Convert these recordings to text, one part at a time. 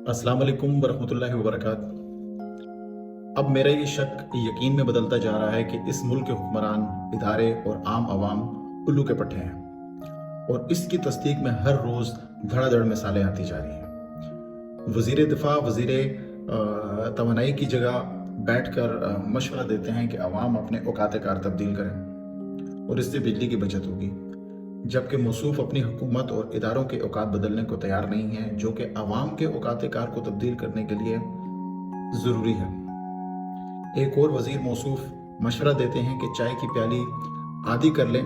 अस्सलाम वालेकुम वरहमतुल्लाहि वबरकातुहू। अब मेरा ये शक यकीन में बदलता जा रहा है कि इस मुल्क के हुक्मरान, इदारे और आम आवाम उल्लू के पट्टे हैं, और इसकी तस्दीक में हर रोज़ धड़ाधड़ मिसालें आती जा रही हैं। वज़ीर दिफा, वज़ीर तवानाई की जगह बैठकर मशवरा देते हैं कि अवाम अपने औकात कार तब्दील करें और इससे बिजली की बचत होगी, जबकि मौसूफ अपनी हुकूमत और इदारों के औकात बदलने को तैयार नहीं है, जो कि अवाम के औकात कार को तब्दील करने के लिए ज़रूरी है। एक और वज़ीर मौसूफ मशवरा देते हैं कि चाय की प्याली आधी कर लें,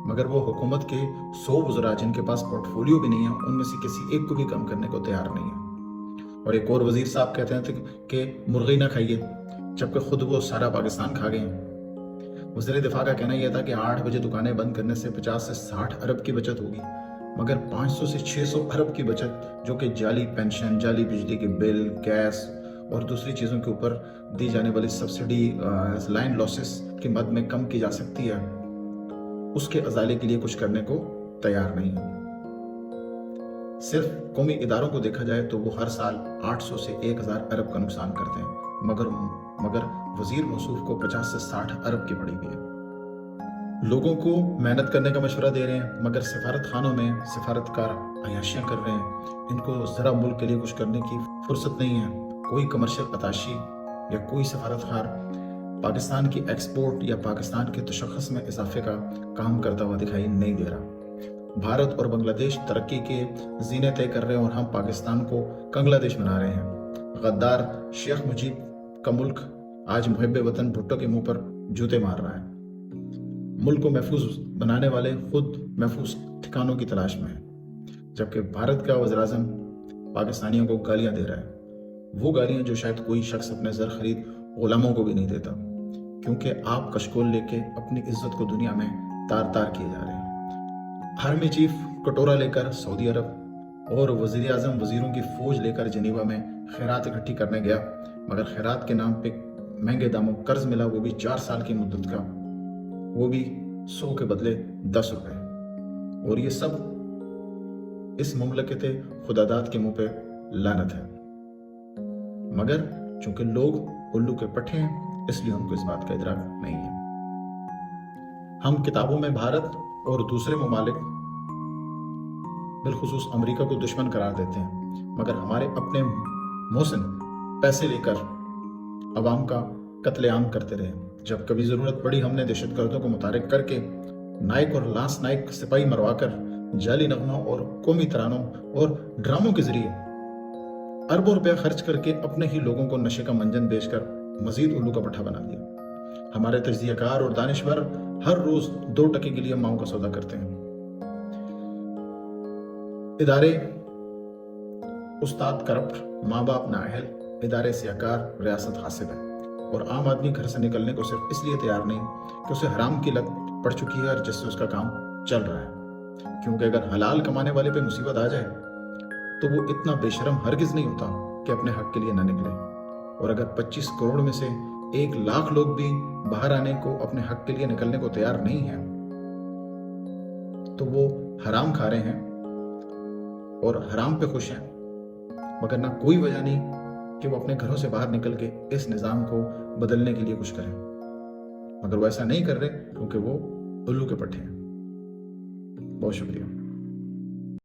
मगर वो हुकूमत के 100 वज़रा जिनके पास पोर्टफोलियो भी नहीं है, उनमें से किसी एक को भी कम करने को तैयार नहीं है। और एक और वज़ीर साहब कहते हैं कि मुर्गी ना खाइए, जबकि खुद वो सारा पाकिस्तान खा गए हैं। वज़ीर दिफा का कहना यह था कि 8 बजे दुकानें बंद करने से 50 से 60 अरब की बचत होगी, मगर 500 से 600 अरब की बचत, जो कि जाली पेंशन, जाली बिजली के बिल, गैस और दूसरी चीज़ों के ऊपर दी जाने वाली सब्सिडी, लाइन लॉसेस की मद में कम की जा सकती है, उसके अजाले के लिए कुछ करने को तैयार नहीं है। सिर्फ कौमी इदारों को देखा जाए तो वो हर साल 800 से 1000 अरब का नुकसान करते हैं, मगर वजीर मौसूफ को 50 से 60 अरब की पड़ी हुई है। लोगों को मेहनत करने का मशवरा दे रहे हैं, मगर सिफारत खानों में सिफारतकार अयाशियाँ कर रहे हैं। इनको ज़रा मुल्क के लिए कुछ करने की फुर्सत नहीं है। कोई कमर्शियल अताशी या कोई सफारतकार पाकिस्तान की एक्सपोर्ट या पाकिस्तान के तशख़्ख़ुस में इजाफे का काम करता हुआ दिखाई नहीं दे रहा। भारत और बांग्लादेश तरक्की के ज़ीने तय कर रहे हैं और हम पाकिस्तान को कंगलादेश बना रहे हैं। गद्दार शेख मुजीब का मुल्क आज मुहब्बे वतन भुट्टो के मुंह पर जूते मार रहा है। मुल्क को महफूज बनाने वाले खुद महफूज ठिकानों की तलाश में है, जबकि भारत का वज़ीर-ए-आज़म पाकिस्तानियों को गालियां दे रहा है। वो गालियां जो शायद कोई शख्स अपने ज़र खरीद गुलामों को भी नहीं देता, क्योंकि आप कशकोल लेके अपनी इज्जत को दुनिया में तार तार किए जा रहे हैं। आर्मी चीफ कटोरा लेकर सऊदी अरब और वज़ीर आज़म वज़ीरों की फौज लेकर जनीवा में खैरात इकट्ठी करने गया, मगर खैरात के नाम पे महंगे दामों कर्ज मिला, वो भी 4 साल की मुद्दत का, वो भी 100 के बदले 10 रुपए। और ये सब इस मुमलकत खुदादाद के मुंह पे लानत है, मगर चूंकि लोग उल्लू के पट्टे हैं, इसलिए उनको इस बात का इदराक नहीं है। हम किताबों में भारत और दूसरे ममालिक, बिलखुसूस अमेरिका को दुश्मन करार देते हैं, मगर हमारे अपने मोहसिन पैसे लेकर अवाम का कत्लेआम करते रहे। जब कभी जरूरत पड़ी, हमने दहशतगर्दों को मुतारिक करके नाइक और लांस नाइक सिपाही मरवाकर जाली नगमों और कौमी तरानों और ड्रामों के जरिए अरबों रुपया खर्च करके अपने ही लोगों को नशे का मंजन बेचकर मजीद उल्लू का पट्टा बना दिया। हमारे तज्जियाकार और दानिशवर हर रोज 2 टके के लिए माओ का सौदा करते हैं। इदारे उस्ताद करप्ट, माँ बाप नाअहल, इदारे सियाकार, रियासत हासिब है, और आम आदमी घर से निकलने को सिर्फ इसलिए तैयार नहीं कि उसे हराम की लत पड़ चुकी है और जिससे उसका काम चल रहा है। क्योंकि अगर हलाल कमाने वाले पे मुसीबत आ जाए तो वो इतना बेशरम हरगिज नहीं होता कि अपने हक के लिए ना निकले। और अगर 25 करोड़ में से 1 लाख लोग भी बाहर आने को, अपने हक के लिए निकलने को तैयार नहीं है, तो वो हराम खा रहे हैं और हराम पे खुश हैं, मगर ना कोई वजह नहीं कि वो अपने घरों से बाहर निकल के इस निज़ाम को बदलने के लिए कुछ करें। मगर वो ऐसा नहीं कर रहे क्योंकि वो उल्लू के पट्टे हैं। बहुत शुक्रिया।